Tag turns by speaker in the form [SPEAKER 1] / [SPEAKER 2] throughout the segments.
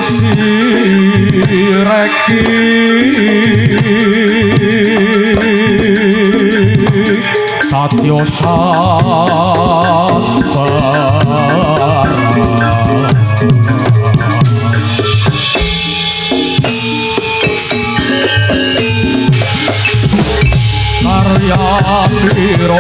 [SPEAKER 1] sireki satyo sabar karya piro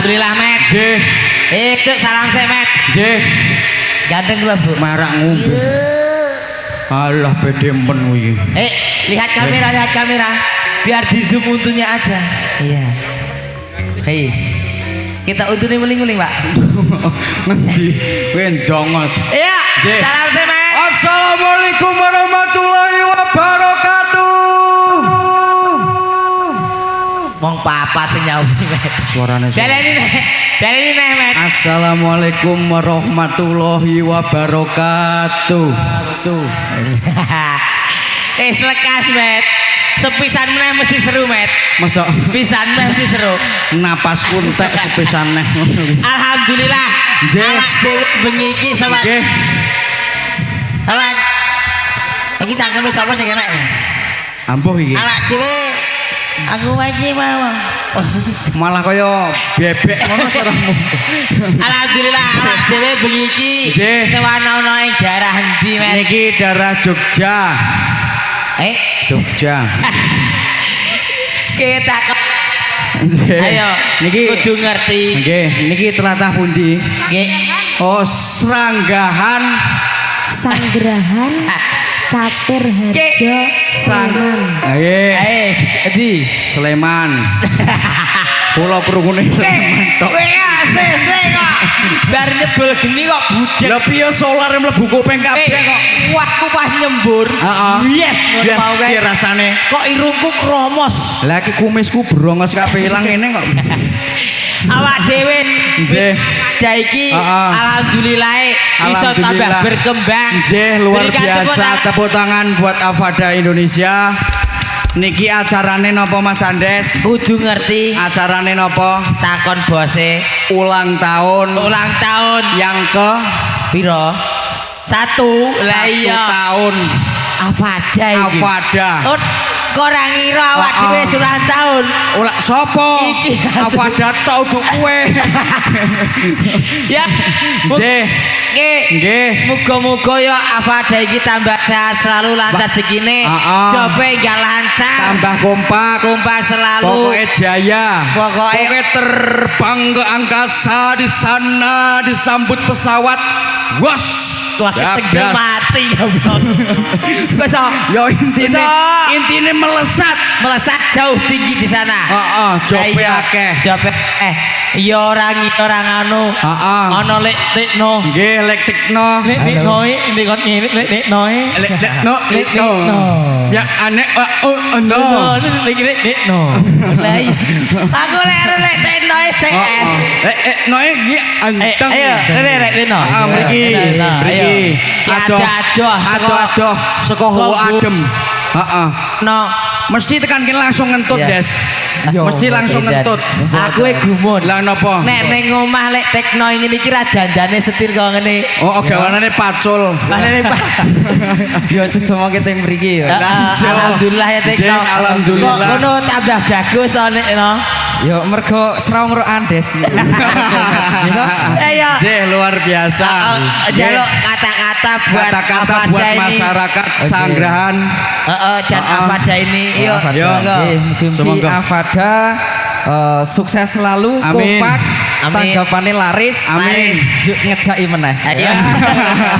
[SPEAKER 2] Alhamdulillah Met. Ikut salam saya Met. Nggih.
[SPEAKER 3] Ganteng kula, Bu.
[SPEAKER 2] Marak ngombe. Alah bedemen kuwi.
[SPEAKER 3] Lihat kamera. Biar di zoom untunya aja. Iya. Hei. Kita untune muling-muling, Pak.
[SPEAKER 2] Ngendi? Kowe ndongos.
[SPEAKER 3] Iya. Salam semangat.
[SPEAKER 2] Assalamualaikum warahmatullahi wabarakatuh.
[SPEAKER 3] Wong papa sing nyawuhi.
[SPEAKER 2] Suarane.
[SPEAKER 3] Daleni neh, Met.
[SPEAKER 2] Assalamualaikum warahmatullahi wabarakatuh.
[SPEAKER 3] Lekas, Met. Sepisan meneh mesti seru, Met.
[SPEAKER 2] Masa
[SPEAKER 3] Pisan meneh mesti seru.
[SPEAKER 2] napasku entek sepisan neh.
[SPEAKER 3] Alhamdulillah.
[SPEAKER 2] Nggih.
[SPEAKER 3] Awak dhewe bengi iki sama.
[SPEAKER 2] Nggih.
[SPEAKER 3] Awak. Iki cangkeme sapa sing enak?
[SPEAKER 2] Ampuh iki.
[SPEAKER 3] Awak dhewe aku wae mau.
[SPEAKER 2] Malah kaya bebek ngono suaramu.
[SPEAKER 3] Alhamdulillah awak dhewe bengi iki
[SPEAKER 2] Nggih.
[SPEAKER 3] sewana-wana ing daerah endi, Met?
[SPEAKER 2] Niki daerah Jogja. Jogja.
[SPEAKER 3] Kita kok
[SPEAKER 2] Nggih.
[SPEAKER 3] ayo
[SPEAKER 2] Niki
[SPEAKER 3] kudu ngerti.
[SPEAKER 2] nggih, niki tlatah pundi?
[SPEAKER 3] Nggih.
[SPEAKER 2] Oh, Sranggahan
[SPEAKER 4] Sanggrahan Catur Harjo Sleman.
[SPEAKER 2] Nggih.
[SPEAKER 3] Endi?
[SPEAKER 2] Sleman. Kula krungune Sleman tok.
[SPEAKER 3] Kowe asih kok. Bar nyebul geni kok budek.
[SPEAKER 2] Lah piye solar mlebu kuping kabeh kok.
[SPEAKER 3] Wah, aku pas nyembur.
[SPEAKER 2] Heeh.
[SPEAKER 3] Yes, ngono
[SPEAKER 2] Yes,
[SPEAKER 3] mau kae.
[SPEAKER 2] piye rasane?
[SPEAKER 3] Kok irungku kromos.
[SPEAKER 2] Lah iki kumisku brongos kabeh ilang ngene kok.
[SPEAKER 3] Awak dhewe
[SPEAKER 2] Nggih.
[SPEAKER 3] Daiki
[SPEAKER 2] Heeh.
[SPEAKER 3] alhamdulillah iso tambah
[SPEAKER 2] Alhamdulillah.
[SPEAKER 3] berkembang.
[SPEAKER 2] Nggih, luar
[SPEAKER 3] Berikan
[SPEAKER 2] biasa. Tepuk tangan buat Avada Indonesia. Niki acarane napa Mas Andes?
[SPEAKER 3] Kudu ngerti
[SPEAKER 2] Acarane napa?
[SPEAKER 3] takon bose
[SPEAKER 2] Ulang tahun
[SPEAKER 3] ulang tahun
[SPEAKER 2] yang ke
[SPEAKER 3] piro? 1. Lah
[SPEAKER 2] 1
[SPEAKER 3] iya.
[SPEAKER 2] tahun
[SPEAKER 3] Apa aja iki?
[SPEAKER 2] Avada.
[SPEAKER 3] Oh, kok ora ngira awak dhewe ulang tahun.
[SPEAKER 2] Ulah sapa?
[SPEAKER 3] Iki.
[SPEAKER 2] Avada tok untuk kowe.
[SPEAKER 3] Ya.
[SPEAKER 2] Nggih. Nggih.
[SPEAKER 3] Muga-muga ya Avada iki tambah sehat selalu lancar rezekine.
[SPEAKER 2] Heeh.
[SPEAKER 3] Jobe enggak lancar.
[SPEAKER 2] Tambah kompak.
[SPEAKER 3] Kompak selalu.
[SPEAKER 2] Pokoknya jaya.
[SPEAKER 3] Pokoknya
[SPEAKER 2] terbang ke angkasa di sana disambut pesawat. Was.
[SPEAKER 3] Wah, ketegel
[SPEAKER 2] Dabdas.
[SPEAKER 3] mati ya, Bro. Bisa.
[SPEAKER 2] Yo intine
[SPEAKER 3] Bisa. Melesat jauh tinggi di sana.
[SPEAKER 2] Heeh, jope
[SPEAKER 3] Iya,
[SPEAKER 2] akeh.
[SPEAKER 3] Jope ya orang anu.
[SPEAKER 2] Heeh.
[SPEAKER 3] Ana lek tekno.
[SPEAKER 2] Nggih, lek tekno.
[SPEAKER 3] Lek noi ini kon ngene lek noi.
[SPEAKER 2] Lek tekno.
[SPEAKER 3] Tekno.
[SPEAKER 2] Ya aneh no.
[SPEAKER 3] No, lek tekno. Lah iya. Aku lek tekno CS.
[SPEAKER 2] Noe iki anteng.
[SPEAKER 3] Ayo, lek tekno.
[SPEAKER 2] Mriki. Adoh saka hawa adem. Heeh.
[SPEAKER 3] No.
[SPEAKER 2] Mesti tekan kene langsung ngentut,
[SPEAKER 3] Iya.
[SPEAKER 2] Des. Mesti langsung ngentut.
[SPEAKER 3] Aku gumun.
[SPEAKER 2] Lah napa?
[SPEAKER 3] Nek ning omah lek tekno ngene iki ra dandane setir kok ngene.
[SPEAKER 2] Oh, gawanane pacul.
[SPEAKER 3] Padahal Pak.
[SPEAKER 5] Yo cedomo kita yang mriki yo.
[SPEAKER 3] Alhamdulillah ya tekno.
[SPEAKER 2] Jeng, alhamdulillah.
[SPEAKER 3] Kok ngono tambah bagus to nek no.
[SPEAKER 5] Yo mergo srawung ro Andes.
[SPEAKER 3] Ayo.
[SPEAKER 2] Jeh, luar biasa.
[SPEAKER 3] Jaluk kata-kata buat
[SPEAKER 2] Kata-kata
[SPEAKER 3] Avada
[SPEAKER 2] buat
[SPEAKER 3] ini.
[SPEAKER 2] masyarakat Sanggrahan.
[SPEAKER 3] Dan Avada ini yuk.
[SPEAKER 2] Yo.
[SPEAKER 5] Mugi-mugi
[SPEAKER 2] Semoga.
[SPEAKER 5] Avada sukses selalu,
[SPEAKER 2] Amin.
[SPEAKER 5] kompak,
[SPEAKER 3] Amin.
[SPEAKER 5] tanggapane laris.
[SPEAKER 2] Amin.
[SPEAKER 5] Yuk ngejaki meneh.
[SPEAKER 3] Ayo.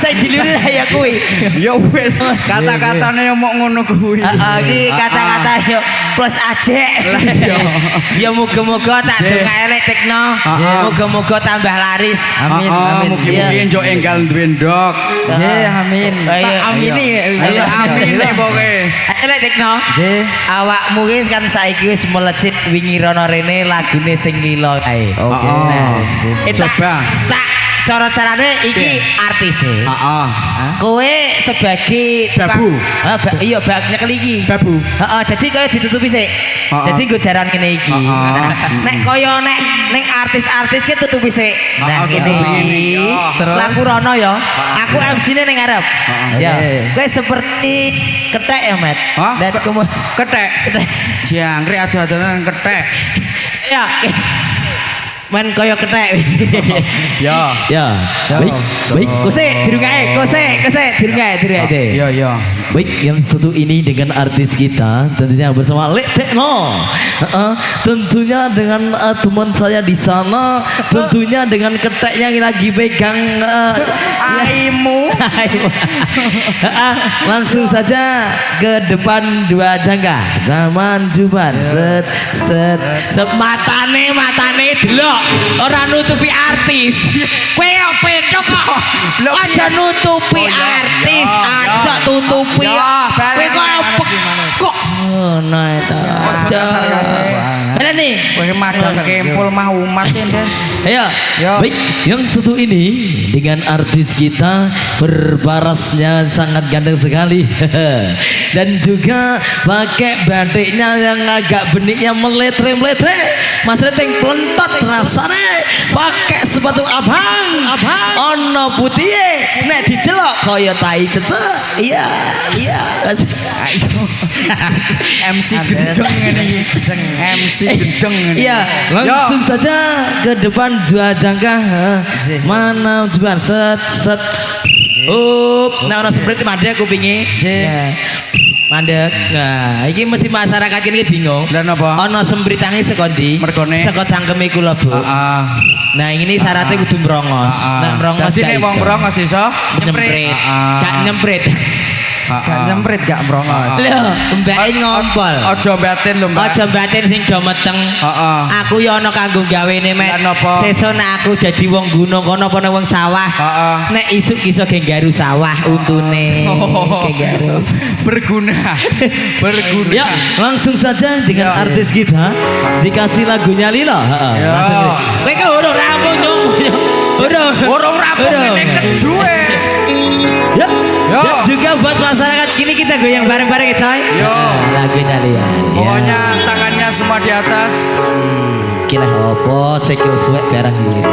[SPEAKER 3] Saya diliru ya kuwi.
[SPEAKER 2] Ya wis, kata-katane yang mau ngono kuwi.
[SPEAKER 3] Iki kata-kata yo plus ajek. Ya muga-muga tak dongae lek tekno. Muga-muga tambah laris.
[SPEAKER 5] Amin. Amin.
[SPEAKER 2] Mugi-mugi njok enggal duwe ndok.
[SPEAKER 5] Nggih, amin.
[SPEAKER 3] Ayo.
[SPEAKER 5] Tak amini.
[SPEAKER 2] Ayo amin nih pokoke.
[SPEAKER 3] Ayo lek tekno.
[SPEAKER 5] Nggih.
[SPEAKER 3] Awakmu wis kan saiki wis melejit wingi rono rene lagune sing lila kae.
[SPEAKER 5] Oke.
[SPEAKER 2] Coba.
[SPEAKER 3] Tak cara-carane iki artise.
[SPEAKER 2] Heeh.
[SPEAKER 3] Kowe sebagai
[SPEAKER 2] Babu.
[SPEAKER 3] Iya, bak nyekel iki.
[SPEAKER 2] Babu.
[SPEAKER 3] Heeh, dadi kaya ditutupi sik. Dadi nggo jaran kene iki. Nek kaya ning artis-artis ki tutupi sik. Nah,
[SPEAKER 2] Heeh,
[SPEAKER 3] kene
[SPEAKER 2] tutupi
[SPEAKER 3] iki.
[SPEAKER 2] ngene.
[SPEAKER 5] Terus?
[SPEAKER 3] Laku rono ya. Aku MC-ne ning ngarep. Ya.
[SPEAKER 5] Oke.
[SPEAKER 3] Kowe seperti ketek ya, Mat.
[SPEAKER 2] Hah?
[SPEAKER 3] Dan kamu
[SPEAKER 2] Ketek. Jangkrik ado-adonan ketek.
[SPEAKER 3] ya. Men kaya ketek.
[SPEAKER 2] Ya.
[SPEAKER 3] Ya. Baik. Baik. Kose durung ae, kose durung ae.
[SPEAKER 2] Ya ya.
[SPEAKER 3] Baik, yang satu ini dengan artis kita tentunya bersama Lek Tekno. Tentunya dengan teman saya di sana, tentunya dengan ketek yang lagi pegang
[SPEAKER 2] Aimu.
[SPEAKER 3] Langsung saja ke depan dua jangka. Zaman Juban. Set matane delok. Ora nutupi artis. Kowe pedok kok. Aja nutupi artis, aja tutupi. Kowe kok nah eta. Mana nih?
[SPEAKER 2] Kowe madang kempul mah umat ya, Des.
[SPEAKER 3] Ayo. Baik, yang satu ini dengan artis kita berparasnya sangat ganteng sekali. Dan juga pakai batiknya yang agak beniknya meletre. Mas Reteng pelentot rasanya. Pakai sepatu abang. Ono putih nek didelok kaya tai cecek. Iya.
[SPEAKER 2] MC gedeng ini. MC gedeng ini.
[SPEAKER 3] Iya, langsung saja ke depan dua jangka. Mana Juban set. Nah orang seperti mandek kupingi. Mandek. Nah, iki mesti masyarakat ini bingung.
[SPEAKER 2] Lah napa?
[SPEAKER 3] Ono sembritange saka ndi?
[SPEAKER 2] Mergone
[SPEAKER 3] saka cangkeme kula, Bu. Nah, ini syaratnya kudu merongos. Nah, merongos
[SPEAKER 2] dadi nek wong merongos iso
[SPEAKER 3] nyemprit. Gak nyemprit.
[SPEAKER 5] Gak nyemprit gak brongos.
[SPEAKER 3] Lho, mbake ngompol.
[SPEAKER 2] Aja batin lho, Mbak.
[SPEAKER 3] Aja batin sing do meteng. Aku ya ana kanggo gawene mek. Sesuk nek aku dadi wong gunung kono apa wong sawah. Nek isuk iso genggaru sawah untune. Genggaru.
[SPEAKER 2] Berguna.
[SPEAKER 3] Ya, langsung saja dengan artis kita dikasih lagunya Lila. Kowe kan urung rampung dong. Urung rampung nek kejuwe. Ya. Juga buat masyarakat kini kita goyang bareng-bareng ya coy. Lagunya Lila.
[SPEAKER 2] Pokoknya tangannya semua di atas.
[SPEAKER 3] Kira opo sekil suwek barang iki.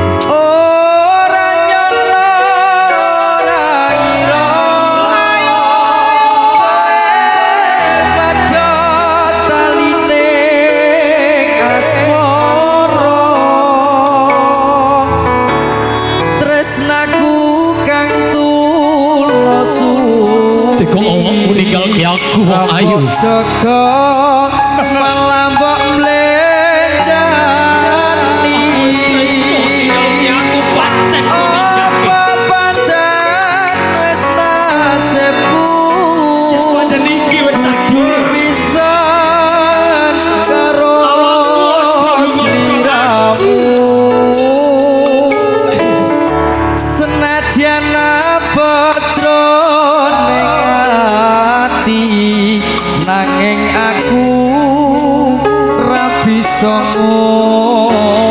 [SPEAKER 1] Aku ayu
[SPEAKER 5] Joko melambok mlenjani apa pancen wis nasibku pisan karo sliramu senadyan apa nanging aku ra bisa ngoncati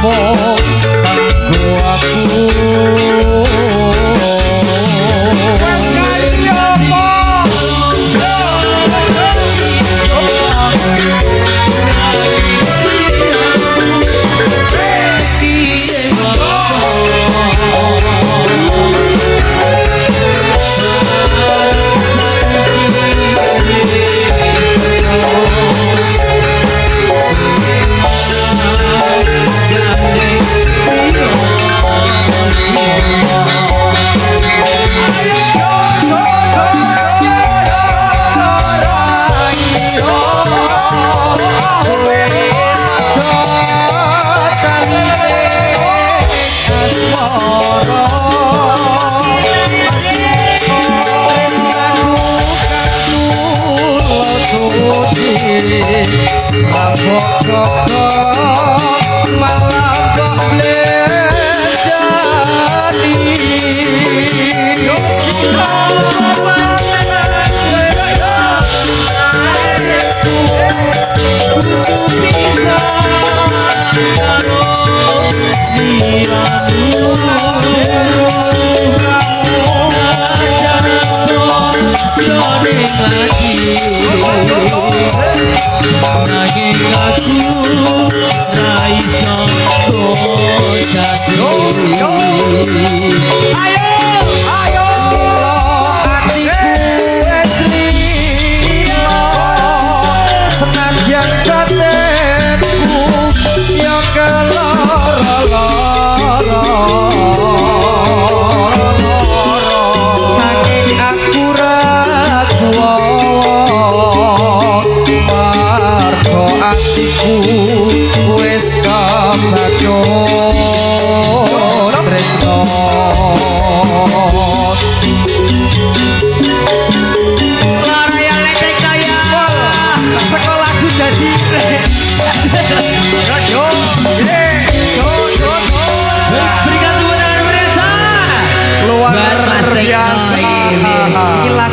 [SPEAKER 5] rampung kanggo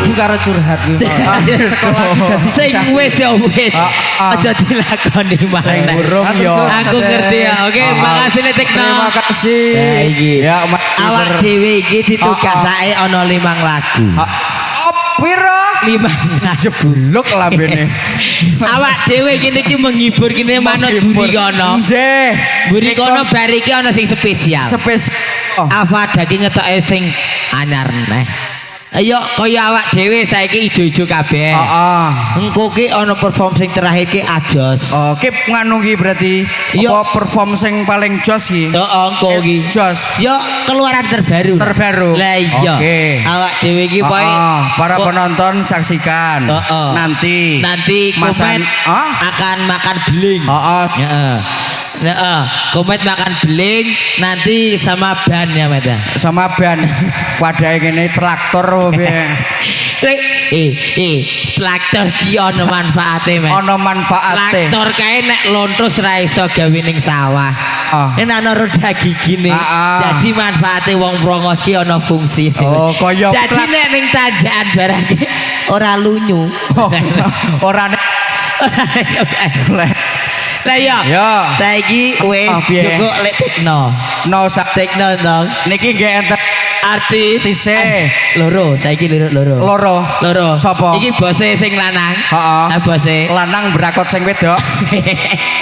[SPEAKER 5] aku karo curhat iki.
[SPEAKER 3] Sing wis ya wis. Aja dilakoni maneh.
[SPEAKER 2] Burung yo.
[SPEAKER 3] Aku ngerti ya. Oke, makasih nih Tekno.
[SPEAKER 2] Terima kasih.
[SPEAKER 3] Nah, iki.
[SPEAKER 2] Ya,
[SPEAKER 3] awak dhewe iki ditugasake ana 5 lagu.
[SPEAKER 2] Piro?
[SPEAKER 3] 5
[SPEAKER 2] jeblok lambene.
[SPEAKER 3] Awak dhewe iki menghibur kene manut buri kono.
[SPEAKER 2] Nggih.
[SPEAKER 3] Buri kono bar iki ana sing spesial.
[SPEAKER 2] Spesial.
[SPEAKER 3] Apa dadi ngetoke sing anyar neh. Ayo kaya awak dhewe saiki ijo-ijo kabeh.
[SPEAKER 2] Heeh.
[SPEAKER 3] Engko ki ana perform sing terakhir ki ajos.
[SPEAKER 2] Oh, ki nganu ki berarti apa perform sing paling jos ki?
[SPEAKER 3] Heeh, engko ki.
[SPEAKER 2] Jos.
[SPEAKER 3] Yo keluaran terbaru.
[SPEAKER 2] Terbaru.
[SPEAKER 3] Lah iya.
[SPEAKER 2] Oke.
[SPEAKER 3] Awak dhewe ki poe
[SPEAKER 2] para penonton saksikan. Nanti
[SPEAKER 3] Komet akan makan beling.
[SPEAKER 2] Heeh.
[SPEAKER 3] Heeh. Heeh, Komet makan beling nanti sama ban ya, Met.
[SPEAKER 2] Sama ban. Wadahe kene traktor piye?
[SPEAKER 3] Traktor ki ana manfaate, Met.
[SPEAKER 2] Ana manfaate.
[SPEAKER 3] Traktor kae nek lontos ra iso gawe ning sawah. Enak ana roda gigine. Jadi manfaate wong prongos ki ana fungsine.
[SPEAKER 2] Oh, kaya
[SPEAKER 3] jadi nek ning tanjakan barang ora lunyu.
[SPEAKER 2] Ora
[SPEAKER 3] lah iya. Saiki wis cukup lek Tekno.
[SPEAKER 2] No
[SPEAKER 3] Tekno dong.
[SPEAKER 2] Niki nggih enten
[SPEAKER 3] artis loro saiki loro.
[SPEAKER 2] Sapa?
[SPEAKER 3] Iki bose sing lanang.
[SPEAKER 2] Heeh.
[SPEAKER 3] Bose
[SPEAKER 2] lanang brakot sing wedok.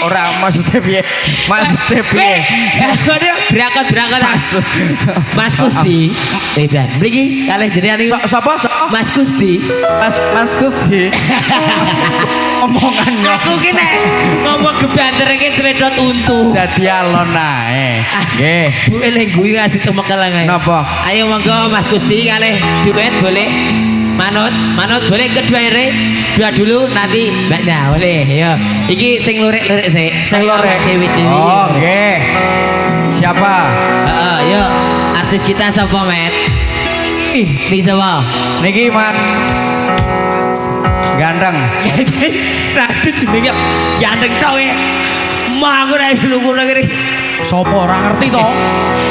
[SPEAKER 2] Ora maksudnya piye? Maksudnya piye?
[SPEAKER 3] Brakot Mas Gusti. Dan mriki kalih jenengan niku
[SPEAKER 2] sapa?
[SPEAKER 3] Mas Gusti.
[SPEAKER 2] Mas Gusti. Omongannya.
[SPEAKER 3] Aku ki nek ngomong gebanter iki tredot untu.
[SPEAKER 2] Dadi alon ae. Nggih.
[SPEAKER 3] Bu eling kuwi ngasih temekel ae.
[SPEAKER 2] Napa?
[SPEAKER 3] Ayo monggo Mas Gusti kalih duet boleh. Manut boleh kedua ire. Dua dulu nanti mbaknya boleh. Yo. Iki sing lurik-lurik sik.
[SPEAKER 2] Sing lurik
[SPEAKER 3] dewi-dewi.
[SPEAKER 2] Oh, nggih. Siapa?
[SPEAKER 3] Heeh, yo. Artis kita sapa, Met? Ih, sapa?
[SPEAKER 2] Niki Mat ganteng.
[SPEAKER 3] Nanti jenenge ganteng tok e. Mah aku ra lunga kene.
[SPEAKER 1] Sopo ora ngerti to?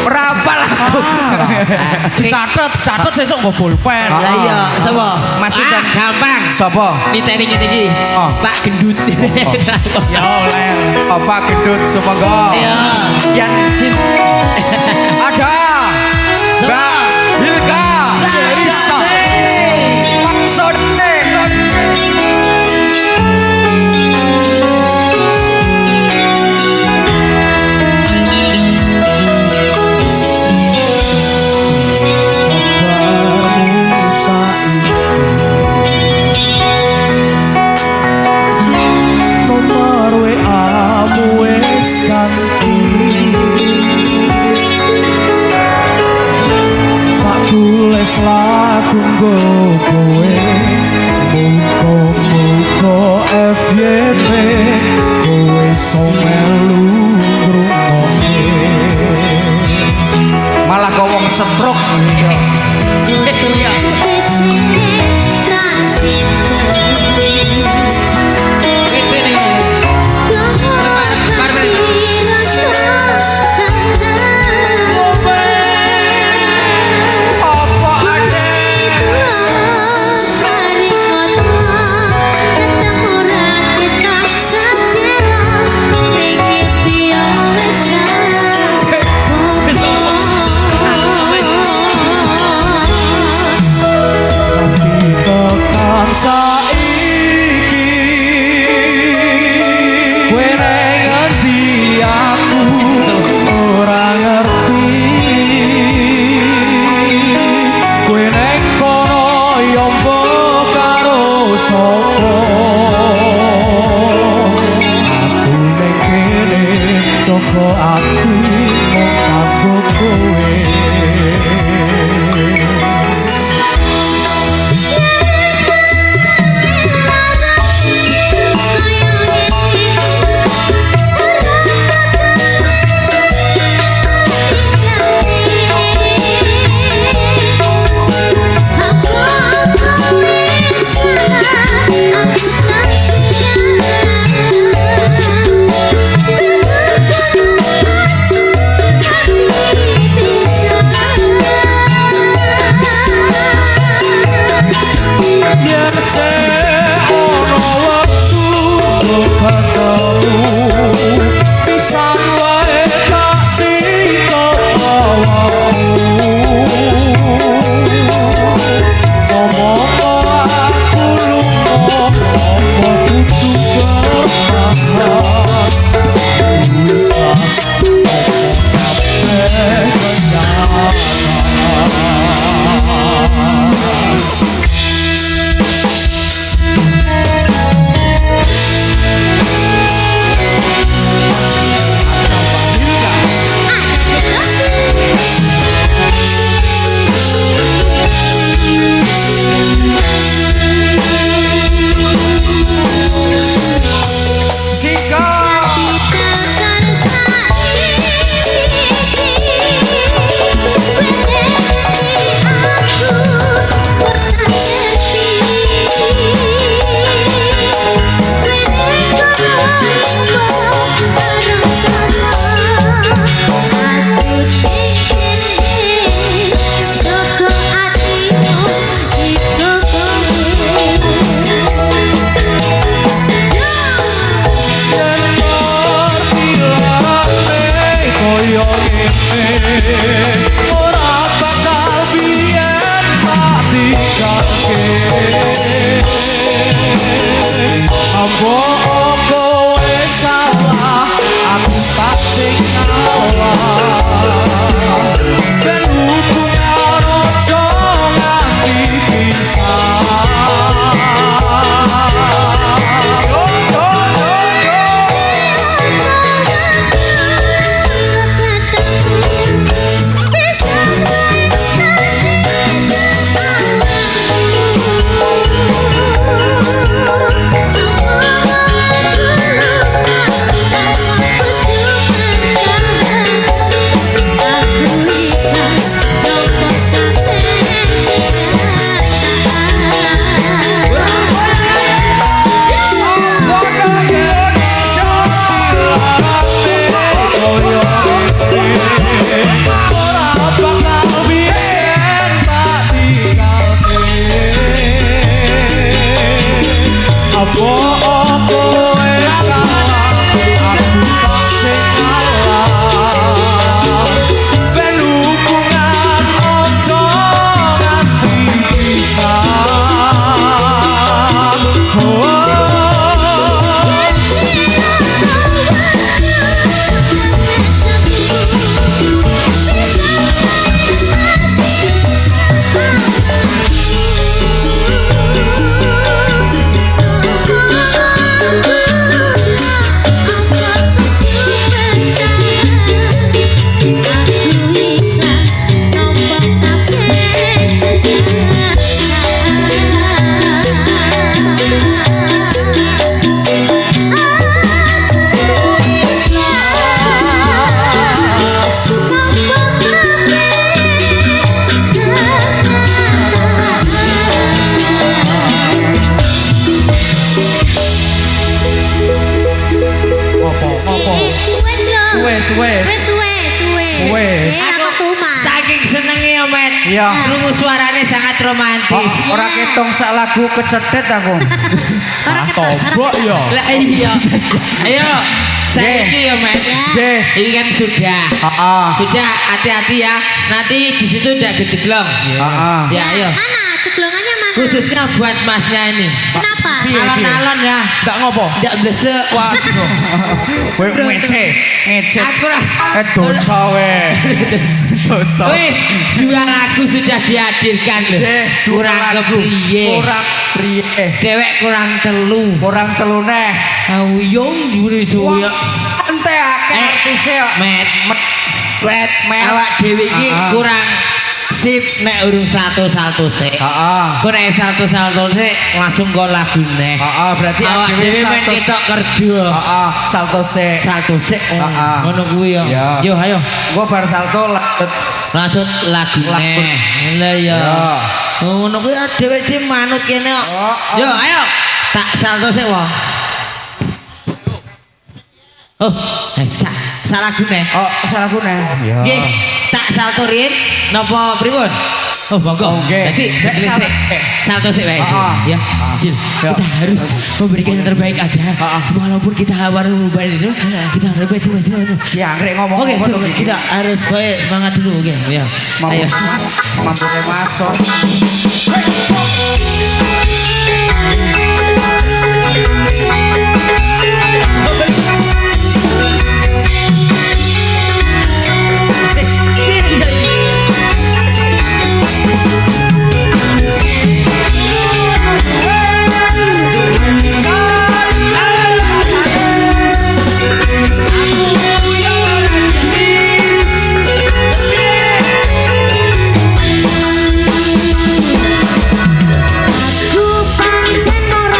[SPEAKER 2] Ora apal aku.
[SPEAKER 1] Dicatet sesuk nggo bolpen.
[SPEAKER 3] Lah iya, sapa?
[SPEAKER 2] Mas Udan
[SPEAKER 3] gampang.
[SPEAKER 2] sapa?
[SPEAKER 3] Niteni ngene iki.
[SPEAKER 2] Oh.
[SPEAKER 3] Pak Gendut.
[SPEAKER 1] Ya oleh.
[SPEAKER 2] Apa gendut sumangga?
[SPEAKER 3] Iya.
[SPEAKER 2] Yan sin. Ada. Mbak Hilka. Rista. Maksudnya.
[SPEAKER 1] Nomor WA-mu wis ganti. Tak tulis lagu nggo kowe. Muga-muga FYP kowe iso melu ngrungokne.
[SPEAKER 2] Malah kau wong stroke. suwe.
[SPEAKER 4] Wis suwe.
[SPEAKER 2] Suwe.
[SPEAKER 4] Aku tuman.
[SPEAKER 3] Saking senenge ya, Met.
[SPEAKER 2] Iya.
[SPEAKER 3] Krungu suarane sangat romantis.
[SPEAKER 2] Ora ketong sak lagu kecetet aku.
[SPEAKER 4] Ora ketok.
[SPEAKER 1] Tobrok ya.
[SPEAKER 3] Lah iya. Ayo, saiki ya, Met.
[SPEAKER 2] J.
[SPEAKER 3] Ini kan sudah.
[SPEAKER 2] Heeh.
[SPEAKER 3] Sudah, hati-hati ya. Nanti di situ udah gejeglong.
[SPEAKER 2] Heeh.
[SPEAKER 3] Ya, ayo.
[SPEAKER 4] Mana? Ceglongannya mana?
[SPEAKER 3] Khususnya buat masnya ini.
[SPEAKER 4] Kenapa?
[SPEAKER 3] Alon-alon ya.
[SPEAKER 1] Tak ngopo?
[SPEAKER 3] Tidak blesek.
[SPEAKER 2] Waduh. Kowe ngecek.
[SPEAKER 3] Aku lah.
[SPEAKER 2] Dosa we. Dosa.
[SPEAKER 3] Wis, dua lagu sudah dihadirkan loh. Kurang kepriye.
[SPEAKER 2] Kurang priye.
[SPEAKER 3] Dewek kurang telu.
[SPEAKER 2] Kurang telu neh.
[SPEAKER 3] Auyung juri suya.
[SPEAKER 2] Ente akeh artise kok.
[SPEAKER 3] Met.
[SPEAKER 2] Wet met.
[SPEAKER 3] Awak dhewe iki kurang sip nek urung salto sik.
[SPEAKER 2] Heeh.
[SPEAKER 3] Kok nek salto sik langsung kok lagune.
[SPEAKER 2] Heeh, berarti
[SPEAKER 3] Awak dhewe men
[SPEAKER 2] salto
[SPEAKER 3] ketok kerja.
[SPEAKER 2] Heeh, salto sik.
[SPEAKER 3] Salto sik.
[SPEAKER 2] Heeh.
[SPEAKER 3] Ngono kuwi ya.
[SPEAKER 2] Iya.
[SPEAKER 3] Yo ayo.
[SPEAKER 2] Gua bar salto lanjut.
[SPEAKER 3] Lanjut lagune. Lah ya. Ngono kuwi dhewe manut kene kok. Yo ayo. Tak salto sik wae. Oh, salagune.
[SPEAKER 2] Oh, salagune. Ya.
[SPEAKER 3] Nggih, tak salto rin napa pripun? Oh, monggo.
[SPEAKER 2] Nggih.
[SPEAKER 3] Dadi
[SPEAKER 2] Nek
[SPEAKER 3] salto sik wae. Ya. Jil,
[SPEAKER 2] Ya.
[SPEAKER 3] kita harus memberikan yang terbaik aja. Walaupun kita baru itu, kita harus baik masih.
[SPEAKER 2] Siangrek ngomong
[SPEAKER 3] Oke,
[SPEAKER 2] ngono.
[SPEAKER 3] kita harus baik semangat dulu, oke. Ya. Ayo.
[SPEAKER 2] Mampuke masuk.
[SPEAKER 4] Aku pancen ora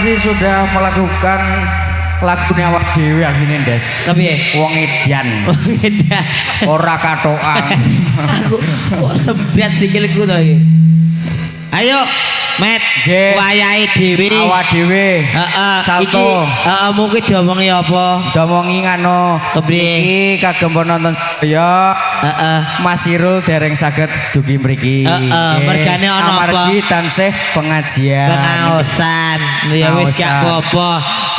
[SPEAKER 2] sih sudah melakukan lagunya awak dhewe asline Des.
[SPEAKER 3] Kepiye?
[SPEAKER 2] Wong edan.
[SPEAKER 3] Edan.
[SPEAKER 2] Ora katokan.
[SPEAKER 3] Aku kok sembret sikilku to iki. Ayo, Met,
[SPEAKER 2] Nggih.
[SPEAKER 3] wayahe dhewe.
[SPEAKER 2] Awak dhewe.
[SPEAKER 3] Heeh,
[SPEAKER 2] Salto.
[SPEAKER 3] iki heeh mungkin diomongi apa?
[SPEAKER 2] Domongi ngano.
[SPEAKER 3] Kepriye?
[SPEAKER 2] Iki kagem nonton ya.
[SPEAKER 3] Heeh.
[SPEAKER 2] Mas Irul dereng saged dugi mriki.
[SPEAKER 3] Heeh, mergane ana apa?
[SPEAKER 2] Amargi tansih pengajian.
[SPEAKER 3] Pengaosan. Ya wis gak
[SPEAKER 2] Pengaosan.
[SPEAKER 3] apa-apa.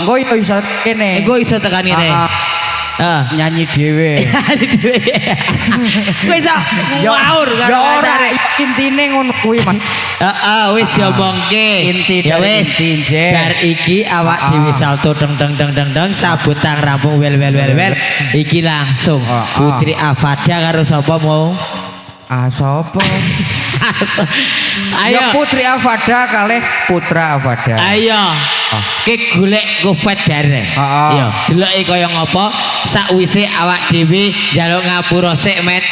[SPEAKER 2] Engko yo iso kene.
[SPEAKER 3] Engko iso tekan kene.
[SPEAKER 2] Ah,
[SPEAKER 3] Heeh.
[SPEAKER 2] nyanyi dhewe.
[SPEAKER 3] Wis ngawur
[SPEAKER 2] Ya ora intine ngono kuwi Mas.
[SPEAKER 3] Heeh, wis diomongke.
[SPEAKER 2] Inti
[SPEAKER 3] ya
[SPEAKER 2] dari
[SPEAKER 3] wis.
[SPEAKER 2] inti, Nje.
[SPEAKER 3] Bar iki awak dhewe salto deng deng deng deng deng sabut tang rampung wel. Iki langsung Putri Afada karo sapa mau?
[SPEAKER 2] Ah sapa?
[SPEAKER 3] Ayo.
[SPEAKER 2] Ya Putri Afada kalih Putra Afada.
[SPEAKER 3] Ayo. Ki golek kufet bareng.
[SPEAKER 2] Heeh.
[SPEAKER 3] Iya, deloke kaya ngapa sakwise awak dhewe njaluk ngapura sik Met.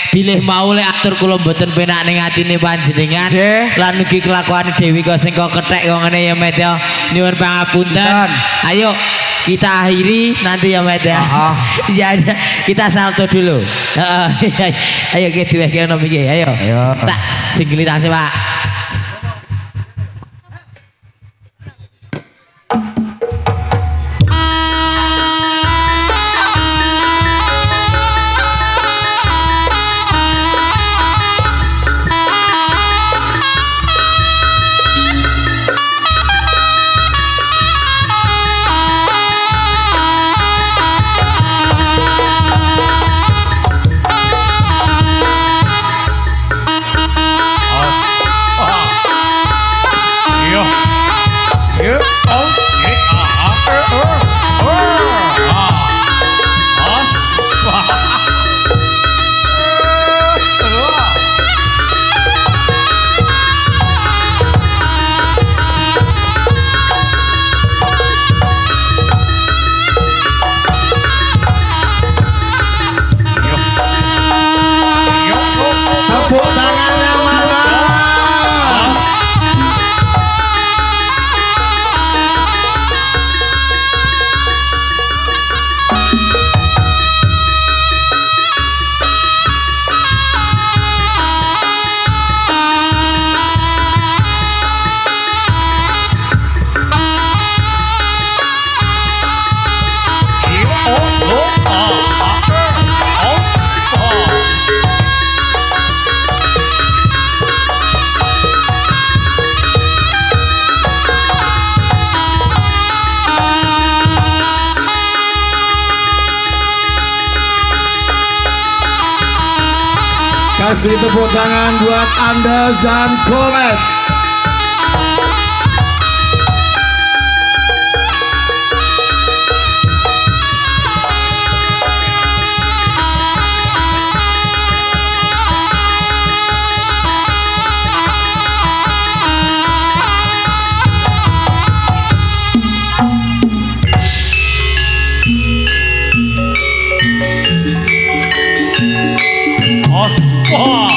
[SPEAKER 3] Bilih mau lek atur kula mboten penak ning atine panjenengan
[SPEAKER 2] Nggih.
[SPEAKER 3] lan ugi kelakuan Dewi kok sing kok kethek kok ngene ya Met ya. Nyuwun pangapunten.
[SPEAKER 2] Punten.
[SPEAKER 3] Ayo kita akhiri nanti ya Met ya. Ya kita salto dulu. Heeh. Ayo kita diwehke ono iki. Ayo.
[SPEAKER 2] Ayo.
[SPEAKER 3] Tak jinggeli tasih Pak.
[SPEAKER 1] Tepuk tangannya mana? Kasih tepuk tangan buat Anda dan Komet. Ah.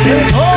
[SPEAKER 3] Oh